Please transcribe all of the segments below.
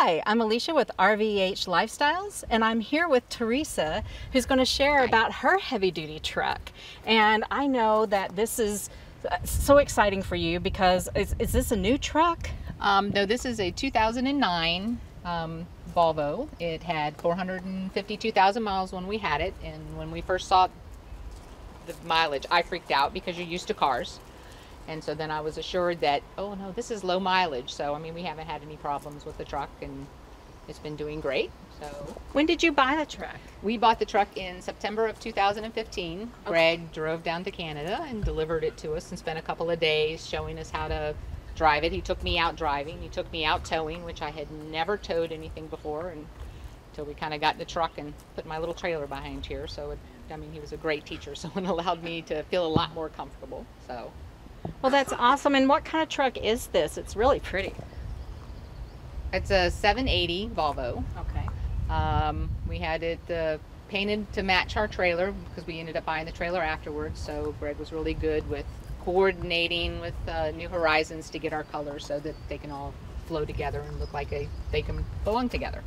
Hi, I'm Alicia with RVH Lifestyles, and I'm here with Teresa, who's going to share about her heavy-duty truck. And I know that this is so exciting for you because is this a new truck? No, this is a 2009 Volvo. It had 452,000 miles when we had it, and when we first saw the mileage, I freaked out because you're used to cars. And so then I was assured that, oh no, this is low mileage. So, I mean, we haven't had any problems with the truck and it's been doing great. So, when did you buy the truck? We bought the truck in September of 2015. Okay. Greg drove down to Canada and delivered it to us and spent a couple of days showing us how to drive it. He took me out driving. He took me out towing, which I had never towed anything before until we kind of got in the truck and put my little trailer behind here. So, I mean, he was a great teacher, so it allowed me to feel a lot more comfortable. So. Well, that's awesome. And what kind of truck is this? It's really pretty. It's a 780 Volvo. Okay. We had it painted to match our trailer because we ended up buying the trailer afterwards. So Greg was really good with coordinating with New Horizons to get our colors so that they can all flow together and look like they can belong together.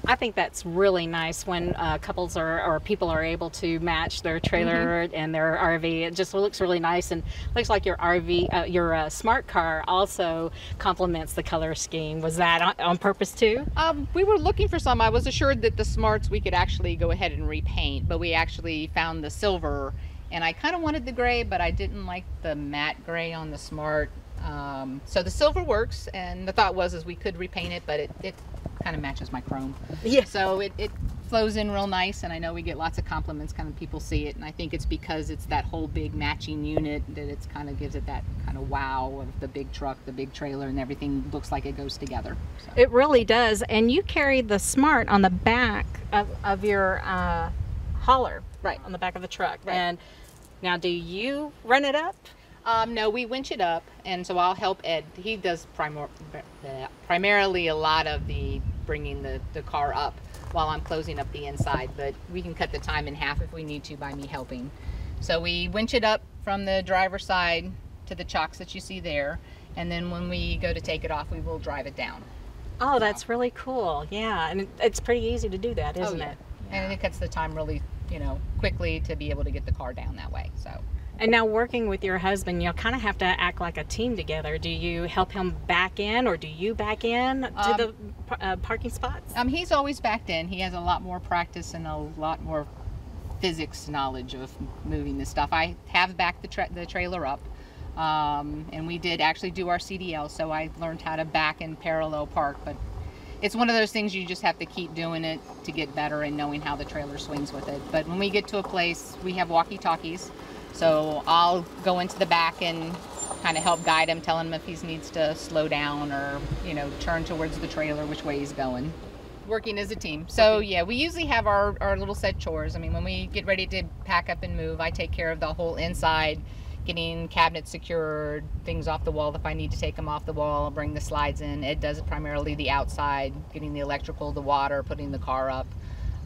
I think that's really nice when couples or people are able to match their trailer and their RV. It just looks really nice, and looks like your RV, your smart car also complements the color scheme. Was that on purpose too? We were looking for some. I was assured that the smarts we could actually go ahead and repaint, but we actually found the silver, and I kind of wanted the gray, but I didn't like the matte gray on the smart. So the silver works, and the thought was we could repaint it, but it kind of matches my chrome. Yeah. So it flows in real nice, and I know we get lots of compliments, kind of people see it, and I think it's because it's that whole big matching unit that it's kind of gives it that kind of wow of the big truck, the big trailer, and everything looks like it goes together. So. It really does. And you carry the smart on the back of your hauler, right on the back of the truck. Right. And now, do you run it up? No, we winch it up, and so I'll help Ed. He does primarily a lot of the bringing the car up while I'm closing up the inside, but we can cut the time in half if we need to by me helping. So we winch it up from the driver's side to the chocks that you see there, and then when we go to take it off, we will drive it down. Oh, that's really cool. Yeah, and it's pretty easy to do that, isn't it? Yeah. And it cuts the time really, quickly to be able to get the car down that way. So. And now, working with your husband, you'll kind of have to act like a team together. Do you help him back in, or do you back in to the parking spots? He's always backed in. He has a lot more practice and a lot more physics knowledge of moving this stuff. I have backed the trailer up, and we did actually do our CDL, so I learned how to back and parallel park. But it's one of those things you just have to keep doing it to get better and knowing how the trailer swings with it. But when we get to a place, we have walkie-talkies. So I'll go into the back and kind of help guide him, tell him if he needs to slow down or, turn towards the trailer, which way he's going. Working as a team. So yeah, we usually have our little set chores. I mean, when we get ready to pack up and move, I take care of the whole inside, getting cabinets secured, things off the wall if I need to take them off the wall, I'll bring the slides in. Ed does it primarily the outside, getting the electrical, the water, putting the car up.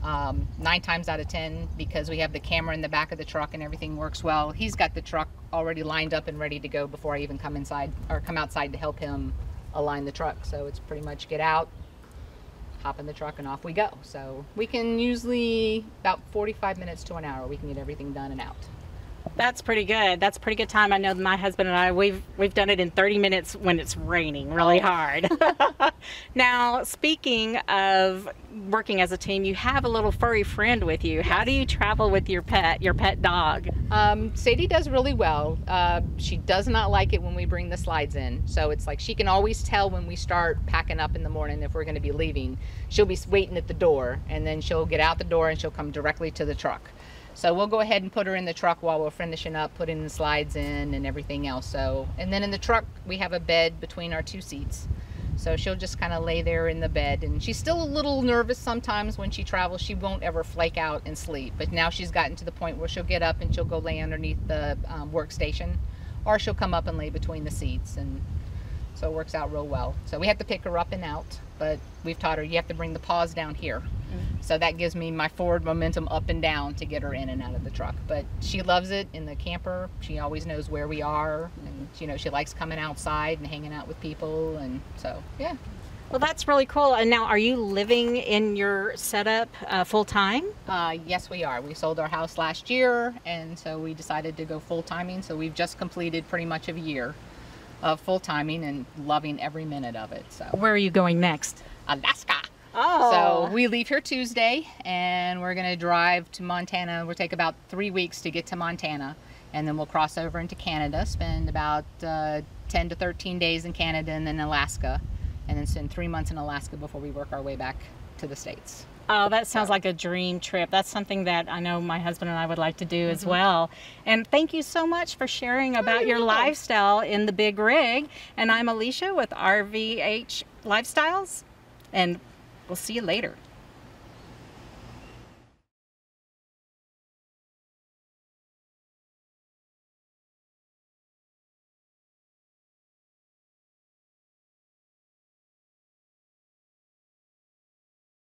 9 times out of 10, because we have the camera in the back of the truck and everything works well, he's got the truck already lined up and ready to go before I even come inside or come outside to help him align the truck. So it's pretty much get out, hop in the truck, and off we go. So we can usually about 45 minutes to an hour we can get everything done and out. That's pretty good. That's a pretty good time. I know my husband and I, we've done it in 30 minutes when it's raining really hard. Now, speaking of working as a team, you have a little furry friend with you. Yes. How do you travel with your pet dog? Sadie does really well. She does not like it when we bring the slides in. So it's like she can always tell when we start packing up in the morning if we're going to be leaving. She'll be waiting at the door, and then she'll get out the door and she'll come directly to the truck. So we'll go ahead and put her in the truck while we're finishing up, putting the slides in and everything else. So, and then in the truck, we have a bed between our 2 seats. So she'll just kind of lay there in the bed. And she's still a little nervous sometimes when she travels. She won't ever flake out and sleep. But now she's gotten to the point where she'll get up and she'll go lay underneath the workstation. Or she'll come up and lay between the seats. And so it works out real well. So we have to pick her up and out. But we've taught her you have to bring the paws down here. So that gives me my forward momentum up and down to get her in and out of the truck. But she loves it in the camper. She always knows where we are, and she likes coming outside and hanging out with people, and so yeah. Well, that's really cool. And now, are you living in your setup full time? Yes, we are. We sold our house last year, and so we decided to go full timing. So we've just completed pretty much a year of full timing and loving every minute of it. So Where are you going next? Alaska. Oh. So we leave here Tuesday, and we're going to drive to Montana. We'll take about 3 weeks to get to Montana, and then we'll cross over into Canada, spend about 10 to 13 days in Canada and then Alaska, and then spend 3 months in Alaska before we work our way back to the States. Oh, that sounds like a dream trip. That's something that I know my husband and I would like to do as well. And thank you so much for sharing about your lifestyle in the big rig. And I'm Alicia with RVH Lifestyles, and we'll see you later.